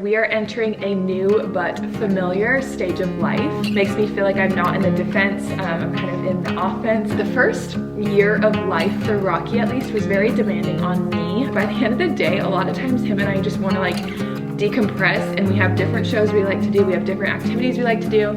We are entering a new but familiar stage of life. Makes me feel like I'm not in the defense, I'm kind of in the offense. The first year of life for Rocky, at least, was very demanding on me. By the end of the day, a lot of times him and I just want to like decompress, and we have different shows we like to do, we have different activities we like to do.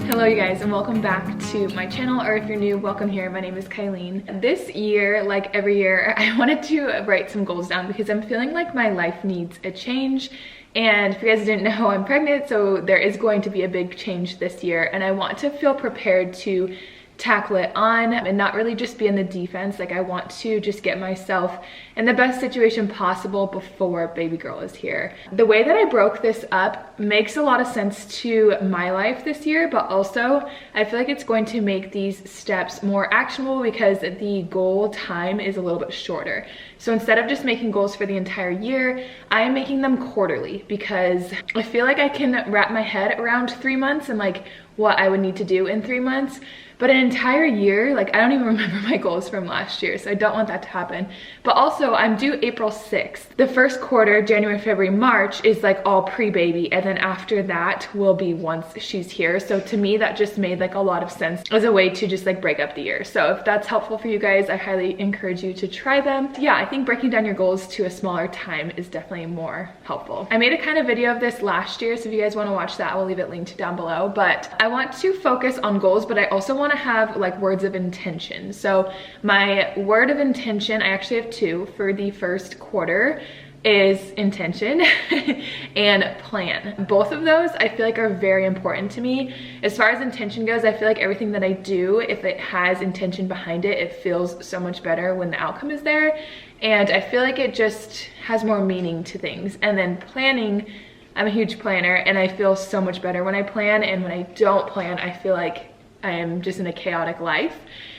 Hello you guys, and welcome back to my channel, or if you're new, welcome here. My name is Kylene. This year, like every year, I wanted to write some goals down because I'm feeling like my life needs a change. And if you guys didn't know, I'm pregnant, so there is going to be a big change this year, and I want to feel prepared to tackle it on and not really just be in the defense. Like, I want to just get myself in the best situation possible before baby girl is here. The way that I broke this up makes a lot of sense to my life this year, but also I feel like it's going to make these steps more actionable because the goal time is a little bit shorter. So instead of just making goals for the entire year, I am making them quarterly because I feel like I can wrap my head around 3 months and like what I would need to do in 3 months. But an entire year, like I don't even remember my goals from last year, so I don't want that to happen. But also I'm due April 6th. The first quarter, January, February, March, is like all pre-baby, and then after that will be once she's here. So to me, that just made like a lot of sense as a way to just like break up the year. So if that's helpful for you guys, I highly encourage you to try them. Yeah, I think breaking down your goals to a smaller time is definitely more helpful. I made a kind of video of this last year, so if you guys want to watch that, I will leave it linked down below. But I want to focus on goals, but I also want to have like words of intention. So my word of intention, I actually have two for the first quarter, is intention and plan. Both of those I feel like are very important to me. As far as intention goes, I feel like everything that I do, if it has intention behind it, it feels so much better when the outcome is there. And I feel like it just has more meaning to things. And then planning, I'm a huge planner, and I feel so much better when I plan, and when I don't plan, I feel like I am just in a chaotic life.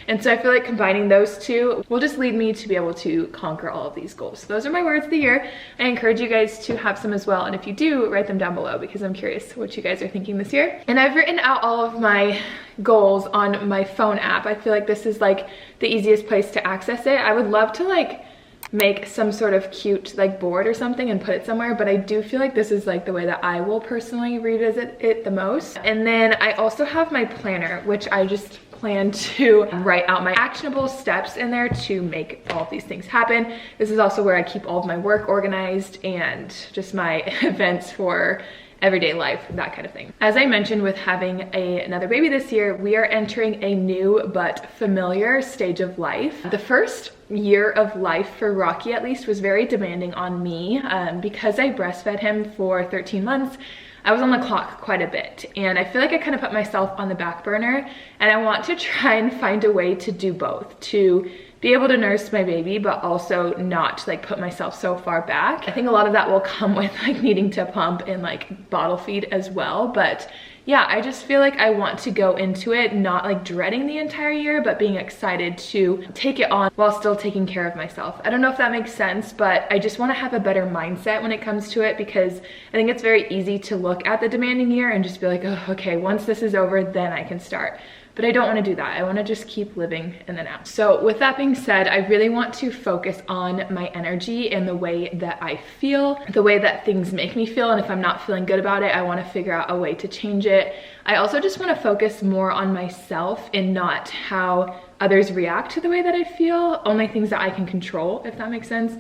And so I feel like combining those two will just lead me to be able to conquer all of these goals. So those are my words of the year. I encourage you guys to have some as well. And if you do, write them down below because I'm curious what you guys are thinking this year. And I've written out all of my goals on my phone app. I feel like this is like the easiest place to access it. I would love to like make some sort of cute like board or something and put it somewhere, but I do feel like this is like the way that I will personally revisit it the most. And then I also have my planner, which I just plan to write out my actionable steps in there to make all of these things happen. This is also where I keep all of my work organized and just my events for everyday life, that kind of thing. As I mentioned, with having another baby this year, we are entering a new but familiar stage of life. The first year of life for Rocky, at least, was very demanding on me because I breastfed him for 13 months. I was on the clock quite a bit, and I feel like I kind of put myself on the back burner, and I want to try and find a way to do both, to be able to nurse my baby, but also not like put myself so far back. I think a lot of that will come with like needing to pump and like bottle feed as well. But yeah, I just feel like I want to go into it not like dreading the entire year, but being excited to take it on while still taking care of myself. I don't know if that makes sense, but I just want to have a better mindset when it comes to it, because I think it's very easy to look at the demanding year and just be like, oh, okay, once this is over, then I can start. But I don't want to do that. I want to just keep living in the now. So with that being said, I really want to focus on my energy and the way that I feel, the way that things make me feel. And if I'm not feeling good about it, I want to figure out a way to change it. I also just want to focus more on myself and not how others react to the way that I feel, only things that I can control, if that makes sense.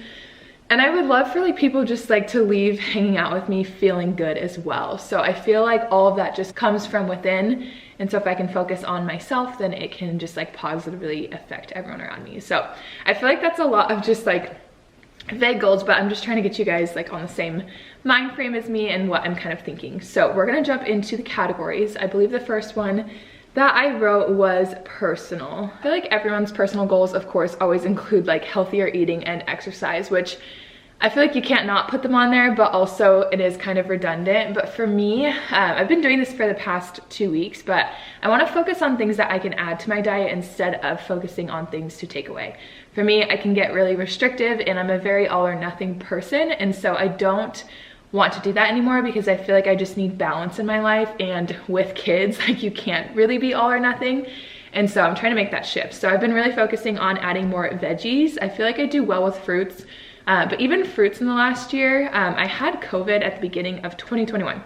And I would love for like people just like to leave hanging out with me feeling good as well. So I feel like all of that just comes from within. And so if I can focus on myself, then it can just like positively affect everyone around me. So I feel like that's a lot of just like vague goals, but I'm just trying to get you guys like on the same mind frame as me and what I'm kind of thinking. So we're gonna jump into the categories. I believe the first one that I wrote was personal. I feel like everyone's personal goals, of course, always include like healthier eating and exercise, which I feel like you can't not put them on there, but also it is kind of redundant. But for me, I've been doing this for the past 2 weeks, but I want to focus on things that I can add to my diet instead of focusing on things to take away. For me, I can get really restrictive, and I'm a very all or nothing person, and so I don't want to do that anymore because I feel like I just need balance in my life, and with kids, like you can't really be all or nothing. And so I'm trying to make that shift. So I've been really focusing on adding more veggies. I feel like I do well with fruits. But even fruits in the last year, I had COVID at the beginning of 2021.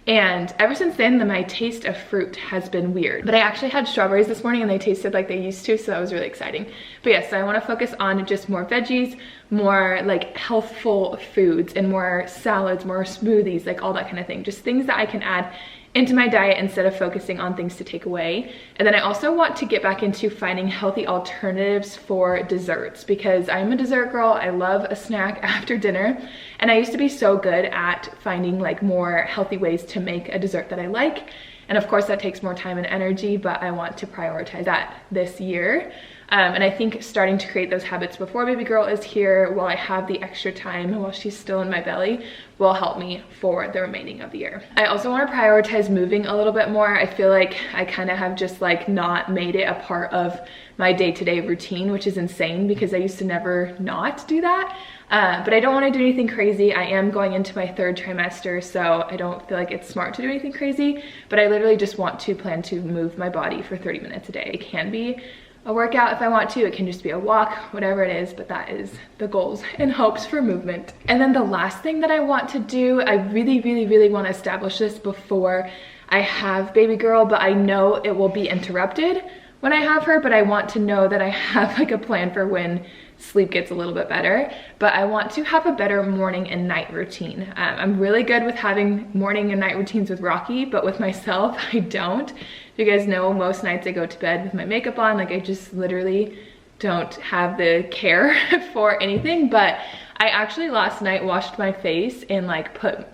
And ever since then, my taste of fruit has been weird. But I actually had strawberries this morning and they tasted like they used to, so that was really exciting. But yes, so I want to focus on just more veggies, more like healthful foods, and more salads, more smoothies, like all that kind of thing. Just things that I can add into my diet instead of focusing on things to take away. And then I also want to get back into finding healthy alternatives for desserts, because I'm a dessert girl. I love a snack after dinner, and I used to be so good at finding like more healthy ways to make a dessert that I like. And of course that takes more time and energy, but I want to prioritize that this year. And I think starting to create those habits before baby girl is here, while I have the extra time while she's still in my belly, will help me for the remaining of the year. I also want to prioritize moving a little bit more. I feel like I kind of have just like not made it a part of my day-to-day routine, which is insane because I used to never not do that. But I don't want to do anything crazy. I am going into my 3rd trimester, so I don't feel like it's smart to do anything crazy, but I literally just want to plan to move my body for 30 minutes a day. It can be a workout if I want to, it can just be a walk, whatever it is, but that is the goals and hopes for movement. And then the last thing that I want to do, I really want to establish this before I have baby girl, but I know it will be interrupted when I have her, but I want to know that I have like a plan for when sleep gets a little bit better. But I want to have a better morning and night routine. I'm really good with having morning and night routines with Rocky, but with myself, I don't. You guys know, most nights I go to bed with my makeup on. Like, I just literally don't have the care for anything. But I actually last night washed my face and like put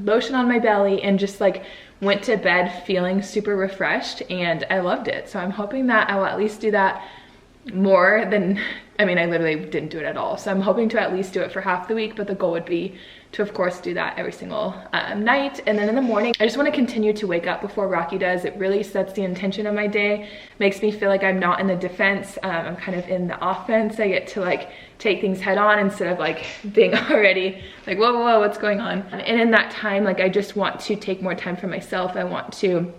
lotion on my belly and just like went to bed feeling super refreshed, and I loved it. So I'm hoping that I will at least do that more than, I mean, I literally didn't do it at all. So I'm hoping to at least do it for half the week, but the goal would be to, of course, do that every single night. And then in the morning, I just want to continue to wake up before Rocky does. It really sets the intention of my day, makes me feel like I'm not in the defense. I'm kind of in the offense. I get to like take things head on instead of like being already like, whoa, what's going on? And in that time, like, I just want to take more time for myself. I want to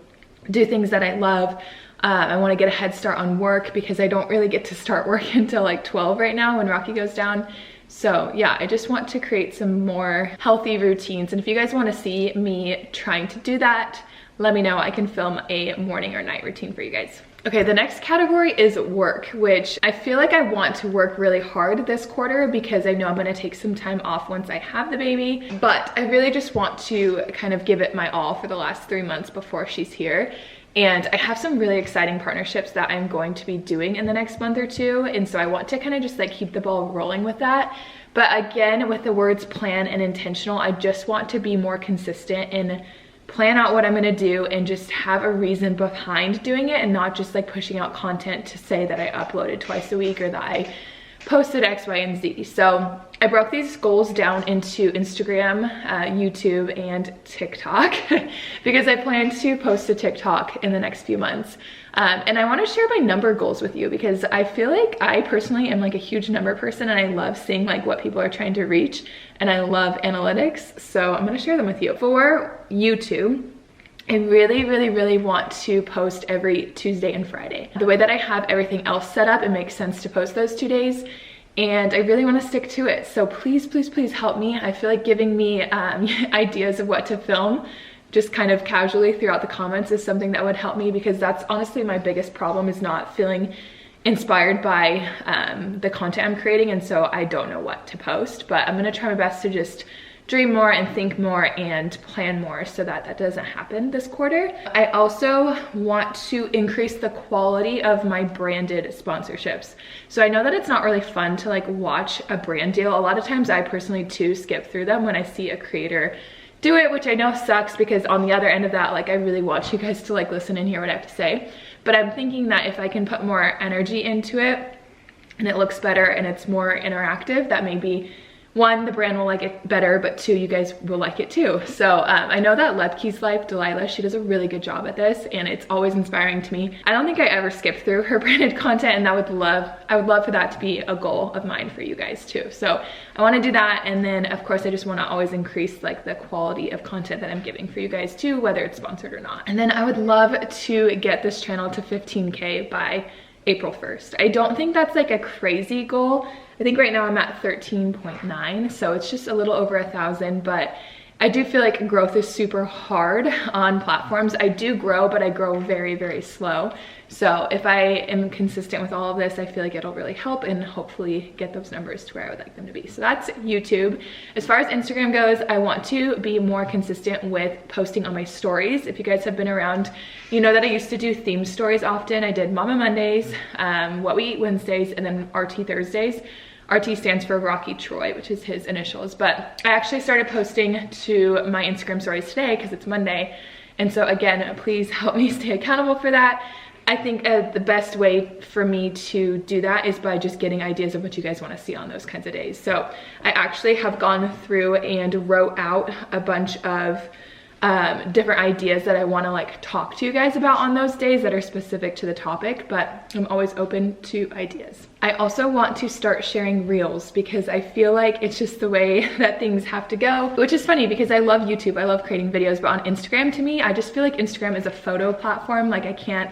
do things that I love. I want to get a head start on work because I don't really get to start work until like 12 right now when Rocky goes down. So yeah, I just want to create some more healthy routines. And if you guys want to see me trying to do that, let me know. I can film a morning or night routine for you guys. Okay, the next category is work, which I feel like I want to work really hard this quarter because I know I'm going to take some time off once I have the baby. But I really just want to kind of give it my all for the last 3 months before she's here. And I have some really exciting partnerships that I'm going to be doing in the next month or two. And so I want to kind of just like keep the ball rolling with that. But again, with the words plan and intentional, I just want to be more consistent and plan out what I'm gonna do and just have a reason behind doing it, and not just like pushing out content to say that I uploaded twice a week or that I posted X, Y, and Z. So I broke these goals down into Instagram, YouTube, and TikTok because I plan to post a TikTok in the next few months. And I want to share my number goals with you because I feel like I personally am like a huge number person, and I love seeing like what people are trying to reach, and I love analytics. So I'm going to share them with you. For YouTube, I really want to post every Tuesday and Friday. The way that I have everything else set up, it makes sense to post those 2 days, and I really want to stick to it. So please help me. I feel like giving me ideas of what to film just kind of casually throughout the comments is something that would help me, because that's honestly my biggest problem, is not feeling inspired by the content I'm creating, and so I don't know what to post. But I'm going to try my best to just dream more and think more and plan more so that that doesn't happen this quarter. I also want to increase the quality of my branded sponsorships. So I know that it's not really fun to like watch a brand deal. A lot of times I personally too skip through them when I see a creator do it, which I know sucks, because on the other end of that, like, I really want you guys to like listen and hear what I have to say. But I'm thinking that if I can put more energy into it and it looks better and it's more interactive, that maybe one, the brand will like it better, but two, you guys will like it too. So I know that Lepke's Life, Delilah, she does a really good job at this, and it's always inspiring to me. I don't think I ever skip through her branded content, and I would love for that to be a goal of mine for you guys too. So I want to do that, and then of course I just want to always increase like the quality of content that I'm giving for you guys too, whether it's sponsored or not. And then I would love to get this channel to 15K by April 1st. I don't think that's like a crazy goal. I think right now I'm at 13.9, so it's just a little over 1,000, but I do feel like growth is super hard on platforms. I do grow, but I grow very, very slow. So if I am consistent with all of this, I feel like it'll really help and hopefully get those numbers to where I would like them to be. So that's YouTube. As far as Instagram goes, I want to be more consistent with posting on my stories. If you guys have been around, you know that I used to do theme stories often. I did Mama Mondays, What We Eat Wednesdays, and then RT Thursdays. RT stands for Rocky Troy, which is his initials. But I actually started posting to my Instagram stories today because it's Monday. And so again, please help me stay accountable for that. I think the best way for me to do that is by just getting ideas of what you guys want to see on those kinds of days. So I actually have gone through and wrote out a bunch of different ideas that I want to like talk to you guys about on those days that are specific to the topic, but I'm always open to ideas. I also want to start sharing reels because I feel like it's just the way that things have to go, which is funny because I love YouTube, I love creating videos, but on Instagram, to me, I just feel like Instagram is a photo platform. Like I can't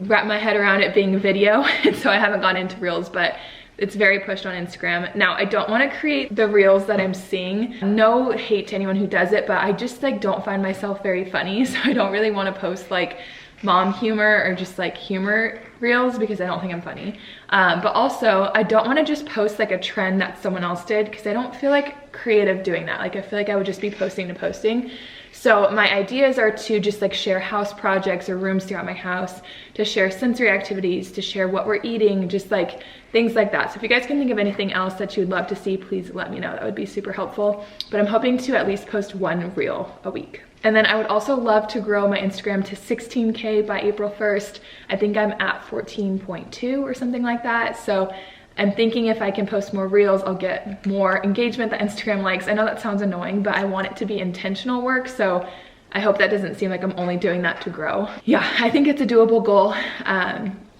wrap my head around it being video, and so I haven't gone into reels, but it's very pushed on Instagram. Now, I don't want to create the reels that I'm seeing. No hate to anyone who does it, but I just like don't find myself very funny. So I don't really want to post like mom humor or just like humor reels because I don't think I'm funny. But also I don't want to just post like a trend that someone else did because I don't feel like creative doing that. Like I feel like I would just be posting to posting. So my ideas are to just like share house projects or rooms throughout my house, to share sensory activities, to share what we're eating, just like things like that. So if you guys can think of anything else that you would love to see, please let me know. That would be super helpful. But I'm hoping to at least post one reel a week. And then I would also love to grow my Instagram to 16K by April 1st. I think I'm at 14.2 or something like that. So I'm thinking if I can post more reels, I'll get more engagement that Instagram likes. I know that sounds annoying, but I want it to be intentional work. So I hope that doesn't seem like I'm only doing that to grow. Yeah, I think it's a doable goal.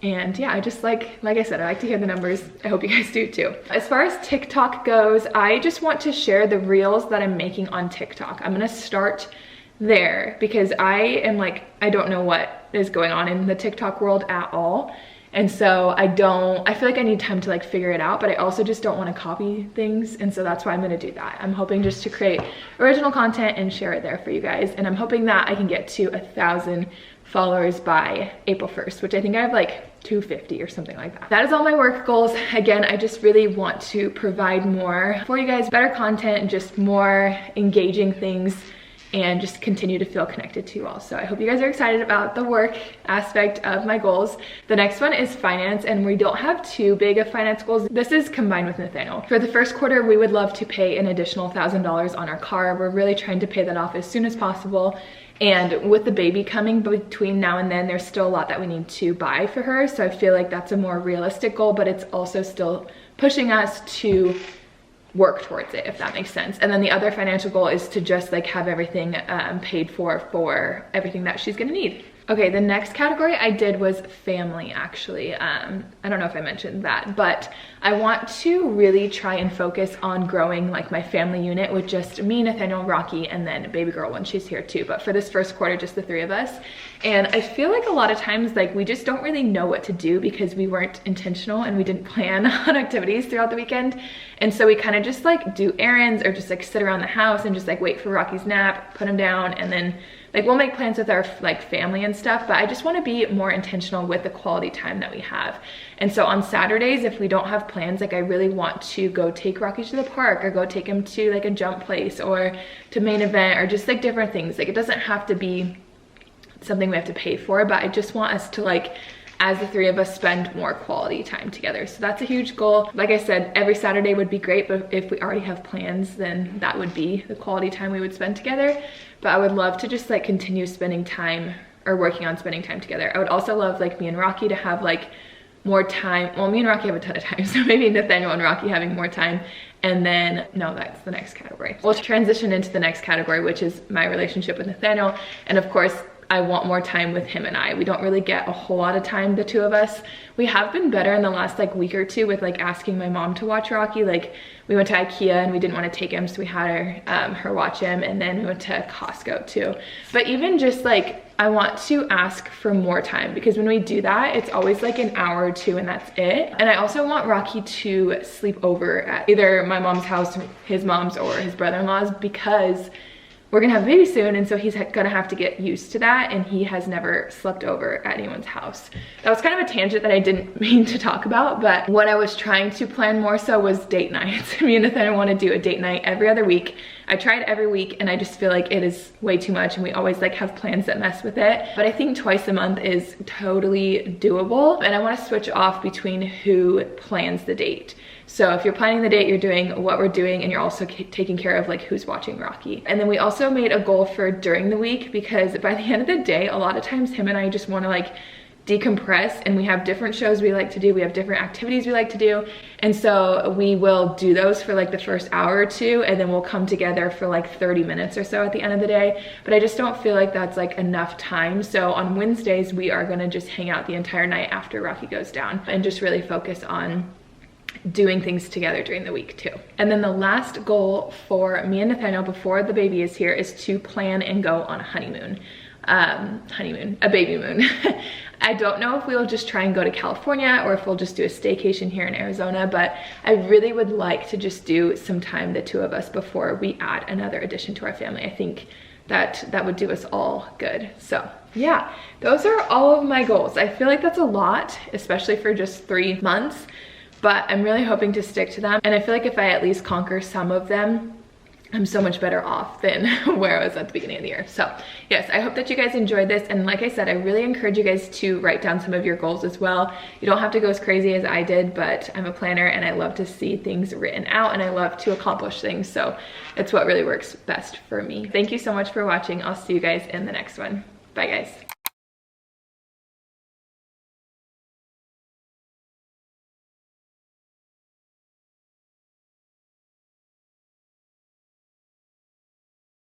And yeah, I just like I said, I like to hear the numbers. I hope you guys do too. As far as TikTok goes, I just want to share the reels that I'm making on TikTok. I'm gonna start there because I don't know what is going on in the TikTok world at all. And so I feel like I need time to like figure it out, but I also just don't want to copy things. And so that's why I'm going to do that. I'm hoping just to create original content and share it there for you guys. And I'm hoping that I can get to 1,000 followers by April 1st, which I think I have like 250 or something like that. That is all my work goals. Again, I just really want to provide more for you guys, better content, just more engaging things, and just continue to feel connected to you all. So I hope you guys are excited about the work aspect of my goals. The next one is finance, and we don't have too big of finance goals. This is combined with Nathaniel. For the first quarter, we would love to pay an additional $1,000 on our car. We're really trying to pay that off as soon as possible. And with the baby coming between now and then, there's still a lot that we need to buy for her. So I feel like that's a more realistic goal, but it's also still pushing us to work towards it, if that makes sense. And then the other financial goal is to just like have everything paid for everything that she's gonna need. Okay, the next category I did was family, actually. I don't know if I mentioned that, but I want to really try and focus on growing like my family unit with just me, Nathaniel, Rocky, and then baby girl when she's here too. But for this first quarter, just the three of us. And I feel like a lot of times like we just don't really know what to do because we weren't intentional and we didn't plan on activities throughout the weekend. And so we kind of just like do errands or just like sit around the house and just like wait for Rocky's nap, put him down, and then like we'll make plans with our like family and stuff, but I just want to be more intentional with the quality time that we have. And so on Saturdays, if we don't have plans, like I really want to go take Rocky to the park or go take him to like a jump place or to Main Event or just like different things. Like it doesn't have to be something we have to pay for, but I just want us to like, as the three of us, spend more quality time together. So that's a huge goal. Like I said, every Saturday would be great, but if we already have plans, then that would be the quality time we would spend together. But I would love to just like continue spending time or working on spending time together. I would also love like me and Rocky to have like more time. Well, me and Rocky have a ton of time, so maybe Nathaniel and Rocky having more time. And then, no, that's the next category. We'll transition into the next category, which is my relationship with Nathaniel. And of course, I want more time with him and I. We don't really get a whole lot of time, the two of us. We have been better in the last like week or two with like asking my mom to watch Rocky. Like we went to IKEA and we didn't want to take him, so we had her watch him, and then we went to Costco too. But even just like, I want to ask for more time, because when we do that, it's always like an hour or two and that's it. And I also want Rocky to sleep over at either my mom's house, his mom's, or his brother-in-law's, because we're gonna have a baby soon, and so he's gonna have to get used to that, and he has never slept over at anyone's house. That was kind of a tangent that I didn't mean to talk about, but what I was trying to plan more so was date nights. Me and Nathaniel want to do a date night every other week. I tried every week and I just feel like it is way too much, and we always like have plans that mess with it. But I think twice a month is totally doable, and I want to switch off between who plans the date. So if you're planning the date, you're doing what we're doing, and you're also taking care of like who's watching Rocky. And then we also made a goal for during the week, because by the end of the day, a lot of times him and I just want to like decompress, and we have different shows we like to do, we have different activities we like to do, and so we will do those for like the first hour or two, and then we'll come together for like 30 minutes or so at the end of the day. But I just don't feel like that's like enough time. So on Wednesdays, we are gonna just hang out the entire night after Rocky goes down and just really focus on doing things together during the week too. And then the last goal for me and Nathaniel before the baby is here is to plan and go on a honeymoon. A baby moon. I don't know if we'll just try and go to California or if we'll just do a staycation here in Arizona, but I really would like to just do some time, the two of us, before we add another addition to our family. I think that would do us all good. So yeah, those are all of my goals. I feel like that's a lot, especially for just 3 months, but I'm really hoping to stick to them. And I feel like if I at least conquer some of them, I'm so much better off than where I was at the beginning of the year. So yes, I hope that you guys enjoyed this. And like I said, I really encourage you guys to write down some of your goals as well. You don't have to go as crazy as I did, but I'm a planner and I love to see things written out, and I love to accomplish things. So it's what really works best for me. Thank you so much for watching. I'll see you guys in the next one. Bye guys.